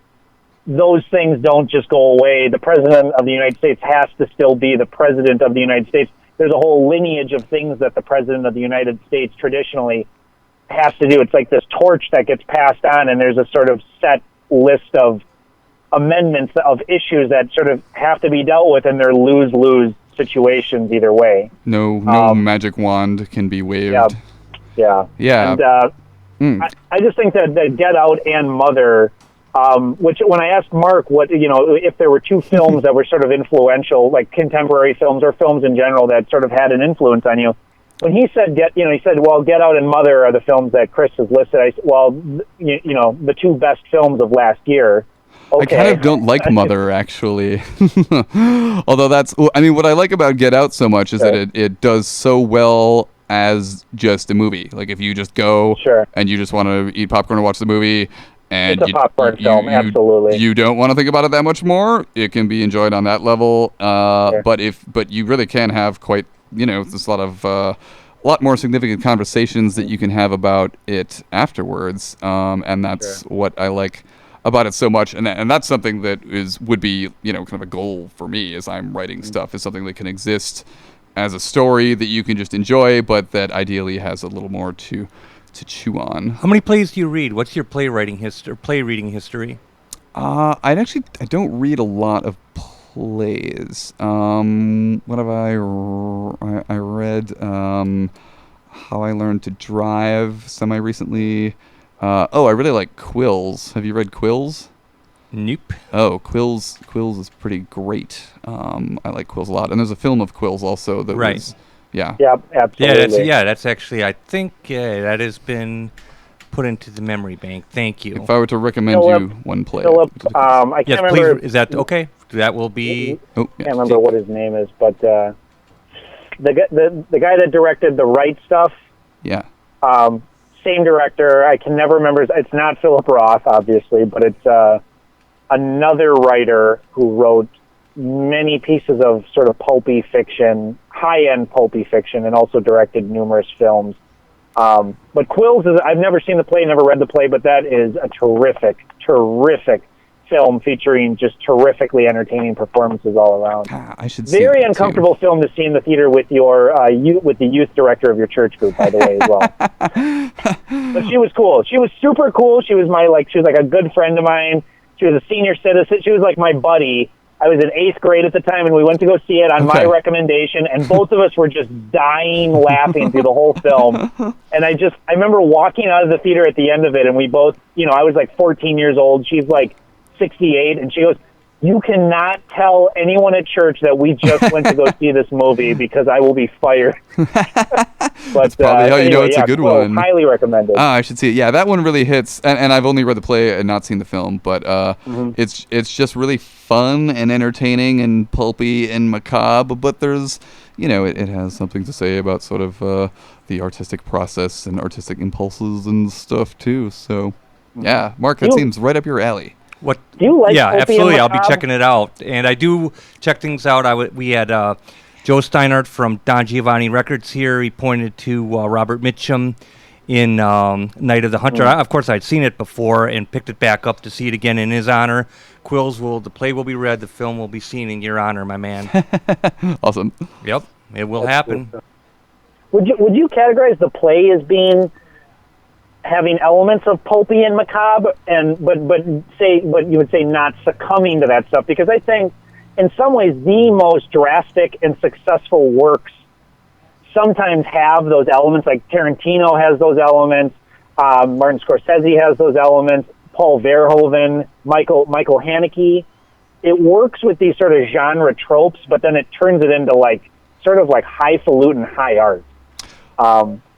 Those things don't just go away. The president of the United States has to still be the president of the United States. There's a whole lineage of things that the president of the United States traditionally has to do. It's like this torch that gets passed on, and there's a sort of set list of amendments of issues that sort of have to be dealt with, and they're lose-lose situations either way. No magic wand can be waved. Yeah. And I just think that Get Out and Mother, which when I asked Mark if there were two films that were sort of influential, like contemporary films or films in general that sort of had an influence on you, when he said Get Out and Mother are the films that Chris has listed, I said, the two best films of last year. Okay. I kind of don't like Mother, actually. Although what I like about Get Out so much is that it does so well as just a movie. Like, if you just go and you just want to eat popcorn and watch the movie, and it's a popcorn film, absolutely. You don't want to think about it that much more. It can be enjoyed on that level. But you really can have quite, there's a lot more significant conversations that you can have about it afterwards. And that's what I like about it so much, and that's something that would be kind of a goal for me as I'm writing stuff, is something that can exist as a story that you can just enjoy, but that ideally has a little more to chew on. How many plays do you read? What's your play reading history? I don't read a lot of plays. What have I read? How I Learned to Drive semi recently. I really like Quills. Have you read Quills? Nope. Oh, Quills is pretty great. I like Quills a lot, and there's a film of Quills also that Right. was, yeah. Yep, absolutely. That's actually, I think that has been put into the memory bank. Thank you. If I were to recommend Philip- you one play, Philip, I Yes, can't please. remember. Is that okay? That will be. oh, Can't remember what his name is, but the guy that directed the Right Stuff, Yeah. same director. I can never remember. It's not Philip Roth, obviously, but it's another writer who wrote many pieces of sort of pulpy fiction, high-end pulpy fiction, and also directed numerous films. But Quills is, I've never seen the play, never read the play, but that is a terrific film featuring just terrifically entertaining performances all around. I should see Very that, too. uncomfortable film to see in the theater with your with the youth director of your church group, by the way, as well. But she was cool. She was super cool. She was like a good friend of mine. She was a senior citizen. She was like my buddy. I was in 8th grade at the time, and we went to go see it on my recommendation, and both of us were just dying laughing through the whole film. And I remember walking out of the theater at the end of it, and we both, I was like 14 years old. She's like 68, and she goes, "You cannot tell anyone at church that we just went to go see this movie because I will be fired." But That's probably how you know anyway, it's a good Quills, one. Highly recommended. I should see it. Yeah, that one really hits. And I've only read the play and not seen the film, but it's just really fun and entertaining and pulpy and macabre. But there's, it has something to say about sort of the artistic process and artistic impulses and stuff too. So, yeah, Mark, that seems right up your alley. What? Do you like Yeah, pulpy and absolutely. I'll be macabre? checking it out, and I do check things out. We had Joe Steinhardt from Don Giovanni Records here. He pointed to Robert Mitchum in Night of the Hunter. Of course, I'd seen it before and picked it back up to see it again in his honor. The play will be read, the film will be seen in your honor, my man. Awesome. Yep, it will happen. Would you categorize the play as having elements of pulpy and macabre, but you would say not succumbing to that stuff? Because I think in some ways the most drastic and successful works sometimes have those elements. Like Tarantino has those elements, Martin Scorsese has those elements, Paul Verhoeven, Michael Haneke. It works with these sort of genre tropes, but then it turns it into sort of highfalutin high art.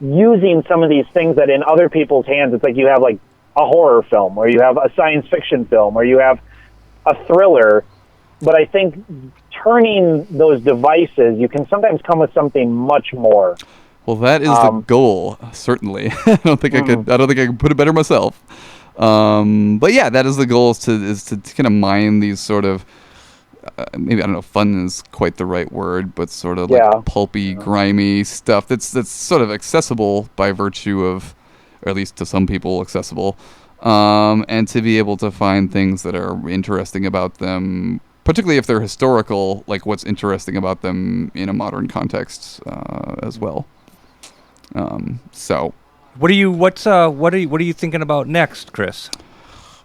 Using some of these things that in other people's hands, it's like you have a horror film, or you have a science fiction film, or you have a thriller. But I think turning those devices, you can sometimes come with something much more. Well, that is the goal, certainly. I don't think I could put it better myself. But yeah, that is the goal, is to kind of mine these sort of maybe, I don't know, fun is quite the right word, but sort of pulpy, grimy stuff that's sort of accessible by virtue of, or at least to some people accessible, and to be able to find things that are interesting about them, particularly if they're historical, like what's interesting about them in a modern context as well. So, What are you thinking about next, Chris?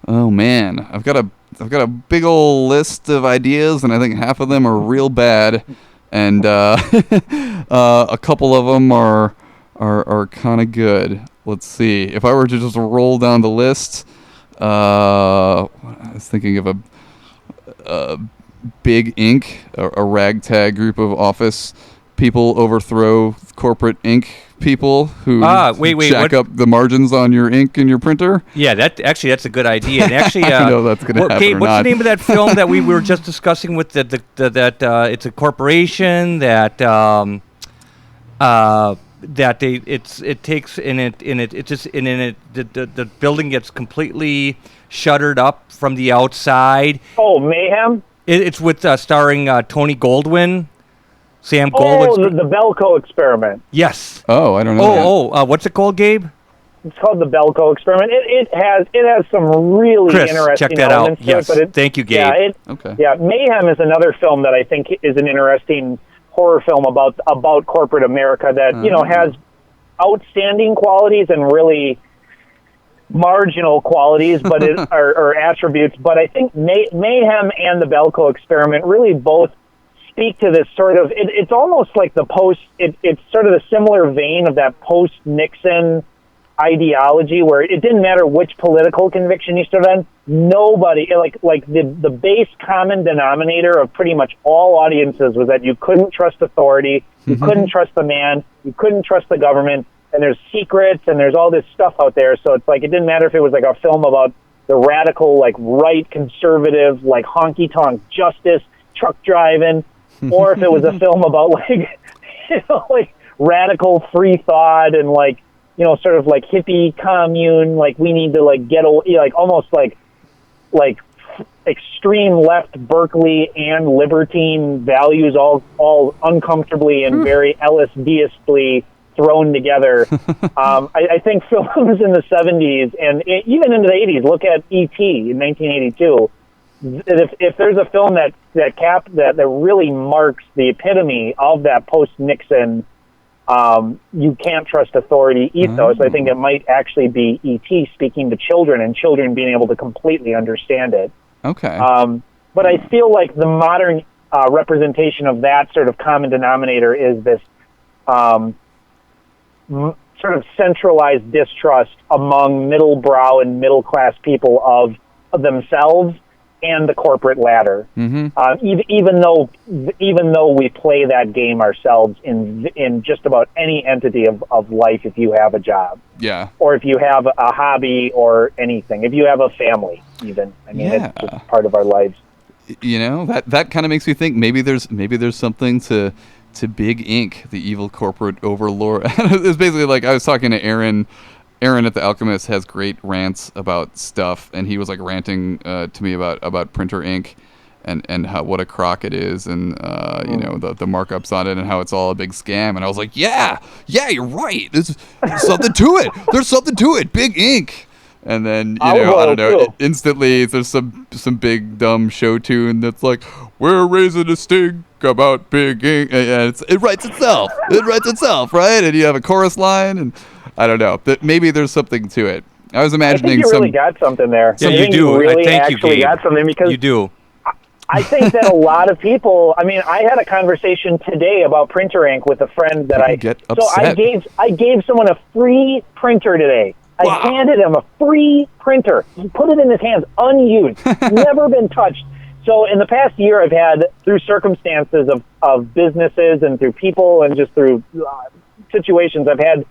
oh man, I've got a big old list of ideas, and I think half of them are real bad, and a couple of them are kind of good. Let's see. If I were to just roll down the list, I was thinking of a big Inc., a ragtag group of office people overthrow corporate ink people who jack up the margins on your ink in your printer. Yeah, that's a good idea. And actually, I don't know if that's going to happen okay, or what's not. the name of that film that we were just discussing with that it's a corporation that the building gets completely shuttered up from the outside. Oh, Mayhem? It's with starring Tony Goldwyn. Sam Oh, Goldwyn. the Belko experiment. Yes. Oh, I don't know. What's it called, Gabe? It's called the Belko experiment. It has some really Chris, interesting check that elements out. to Yes. it. But Thank you, Gabe. Okay. Yeah, Mayhem is another film that I think is an interesting horror film about corporate America that has outstanding qualities and really marginal qualities, but or attributes. But I think Mayhem and the Belko experiment really both speak to this sort of. It's almost like it's sort of the similar vein of that post-Nixon ideology, where it didn't matter which political conviction you stood on. Nobody, like the base common denominator of pretty much all audiences was that you couldn't trust authority, you couldn't trust the man, you couldn't trust the government, and there's secrets and there's all this stuff out there. So it's like it didn't matter if it was like a film about the radical, like right conservative, like honky tonk justice, truck driving, or if it was a film about like like radical free thought and like sort of like hippie commune, like we need to like get like almost like extreme left Berkeley and libertine values all uncomfortably and very LSD-istly thrown together. I think films in the 70s and even into the 80s, look at E.T. in 1982. If there's a film that really marks the epitome of that post-Nixon you can't trust authority ethos, I think it might actually be E.T. speaking to children and children being able to completely understand it. Okay. But I feel like the modern representation of that sort of common denominator is this sort of centralized distrust among middle-brow and middle-class people of themselves and the corporate ladder. Even though we play that game ourselves in just about any entity of life, if you have a job, or if you have a hobby or anything, if you have a family, even, I mean, it's just part of our lives. That kind of makes me think maybe there's something to Big Inc., the evil corporate overlord. It's basically like I was talking to Aaron at the Alchemist has great rants about stuff, and he was like ranting to me about printer ink and how what a crock it is, and the markups on it and how it's all a big scam. And I was like, yeah, you're right. There's something to it. There's something to it. Big Ink. And then I don't know. Instantly, there's some big dumb show tune that's like, "We're raising a stink about Big Ink," and it writes itself. It writes itself, right? And you have a chorus line and. I don't know. That maybe there's something to it. I was imagining I think you really got something there. Yeah, you do. Really I think actually you got something because you do. I think that a lot of people. I mean, I had a conversation today about printer ink with a friend that I gave someone a free printer today. Wow. I handed him a free printer. He put it in his hands, unused, never been touched. So in the past year, I've had, through circumstances of businesses and through people and just through situations, I've had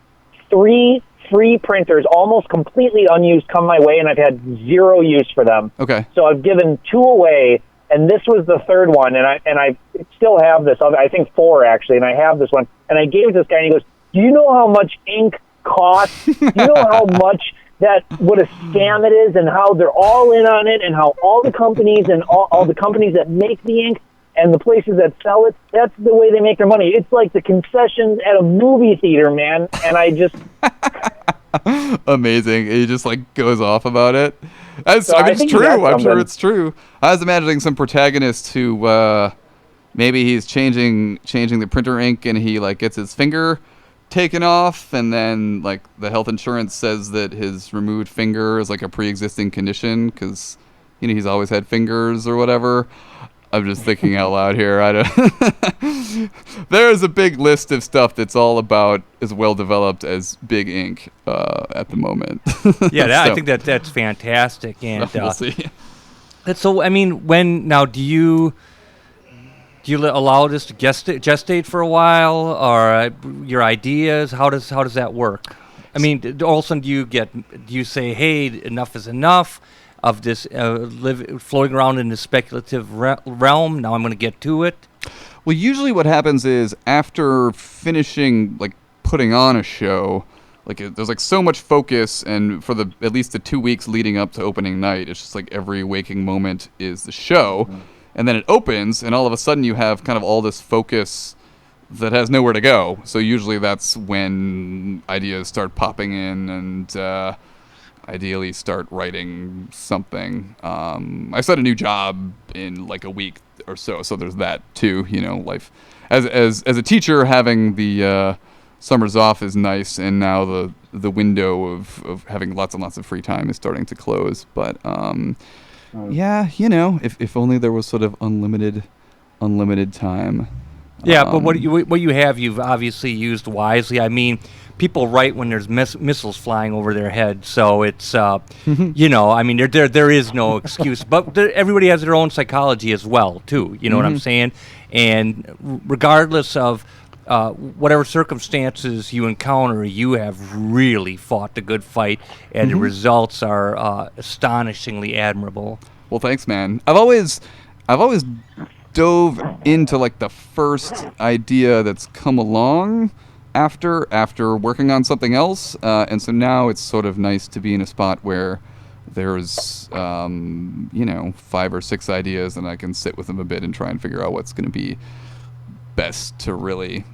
3 free printers, almost completely unused, come my way, and I've had 0 use for them. Okay. So I've given 2 away, and this was the 3rd one, and I still have this other, I think 4 actually, and I have this one, and I gave this guy, and he goes, "Do you know how much ink costs? Do you know how much what a scam it is, and how they're all in on it, and how all the companies and all the companies that make the ink and the places that sell it, that's the way they make their money. It's like the concessions at a movie theater, man." And I just... Amazing. He just like goes off about it. It's true. I'm sure it's true. I was imagining some protagonist who maybe he's changing the printer ink and he like gets his finger taken off, and then like the health insurance says that his removed finger is like a pre-existing condition because he's always had fingers or whatever. I'm just thinking out loud here. There's a big list of stuff that's all about as well developed as Big Ink at the moment. Yeah, I think that's fantastic. And we'll see. So, I mean, do you allow this to gestate for a while, or your ideas? How does that work? I mean, also, do you say, "Hey, enough is enough of this floating around in the speculative realm. Now I'm going to get to it"? Well, usually what happens is after finishing, like, putting on a show, like, there's, like, so much focus, and for at least the 2 weeks leading up to opening night, it's just, like, every waking moment is the show, and then it opens, and all of a sudden you have kind of all this focus that has nowhere to go. So usually that's when ideas start popping in, and ideally start writing something. I start a new job in like a week or so there's that too. Life as a teacher, having the summers off is nice, and now the window of having lots and lots of free time is starting to close. But yeah, if only there was sort of unlimited time. Yeah, but what you have, you've obviously used wisely. I mean, people write when there's missiles flying over their head, so it's I mean, there is no excuse. But everybody has their own psychology as well, too. You know what I'm saying? And regardless of whatever circumstances you encounter, you have really fought the good fight, and the results are astonishingly admirable. Well, thanks, man. I've always dove into like the first idea that's come along after working on something else, and so now it's sort of nice to be in a spot where there's 5 or 6 ideas, and I can sit with them a bit and try and figure out what's going to be best to really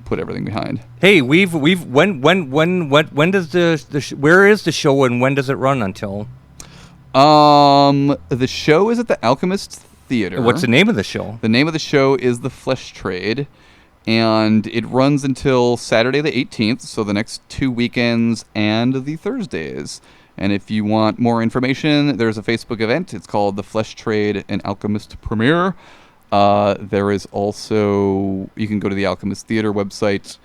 put everything behind. Hey, when does where is the show and when does it run until? The show is at the Alchemist Theatre. What's the name of the show? The name of the show is The Flesh Trade, and it runs until Saturday the 18th, so the next 2 weekends and the Thursdays. And if you want more information, there's a Facebook event. It's called The Flesh Trade and Alchemist Premiere. There is also, you can go to the Alchemist Theatre website.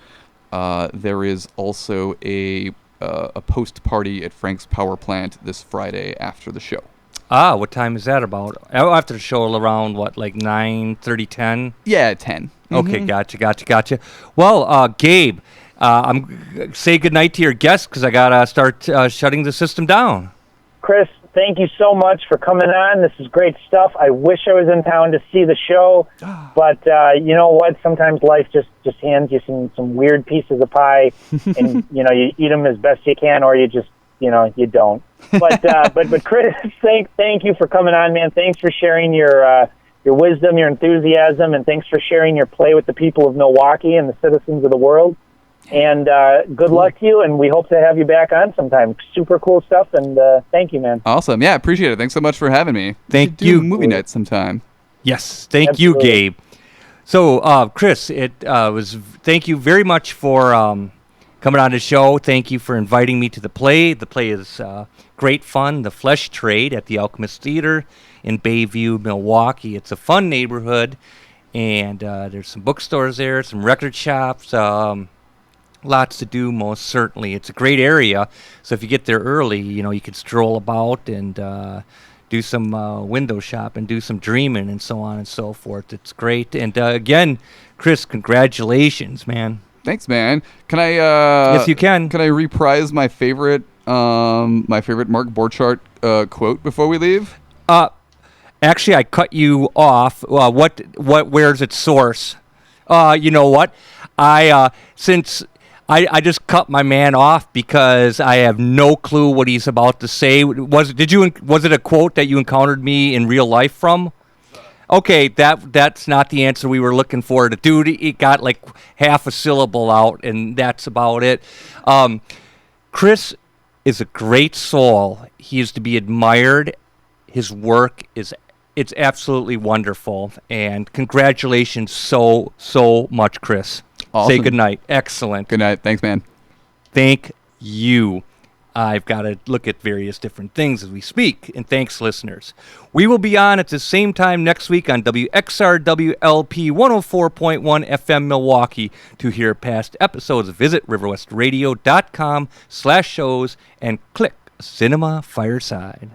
There is also a post-party at Frank's Power Plant this Friday after the show. What time is that about? After the show, around like 9:30, 10? Yeah, 10. Okay, gotcha. Well, Gabe, say goodnight to your guests because I gotta start shutting the system down. Chris, thank you so much for coming on. This is great stuff. I wish I was in town to see the show, but you know what? Sometimes life just hands you some weird pieces of pie, and you eat them as best you can, or you just you don't. But Chris, thank you for coming on, man. Thanks for sharing your wisdom, your enthusiasm, and thanks for sharing your play with the people of Milwaukee and the citizens of the world. And good luck to you, and we hope to have you back on sometime. Super cool stuff, and thank you, man. Awesome. Yeah, appreciate it. Thanks so much for having me. Thank you. Movie night sometime. Yes, thank Absolutely. you, Gabe. So, Chris, thank you very much for coming on the show. Thank you for inviting me to the play. The play is great fun, The Flesh Trade at the Alchemist Theatre in Bayview, Milwaukee. It's a fun neighborhood, and there's some bookstores there, some record shops, lots to do, most certainly. It's a great area, so if you get there early, you can stroll about and do some window shop and do some dreaming and so on and so forth. It's great. And again, Chris, congratulations, man. Thanks, man. Can I? Yes, you can. Can I reprise my favorite Mark Borchardt quote before we leave? Actually, I cut you off. Where's its source? You know what? Since I just cut my man off because I have no clue what he's about to say. Was it a quote that you encountered me in real life from? Okay, that's not the answer we were looking for. The dude, he got like half a syllable out, and that's about it. Chris is a great soul. He is to be admired. His work it's absolutely wonderful. And congratulations so much, Chris. Awesome. Say good night. Excellent. Good night. Thanks, man. Thank you. I've got to look at various different things as we speak. And thanks, listeners. We will be on at the same time next week on WXRWLP 104.1 FM Milwaukee. To hear past episodes, visit riverwestradio.com/shows and click Cinema Fireside.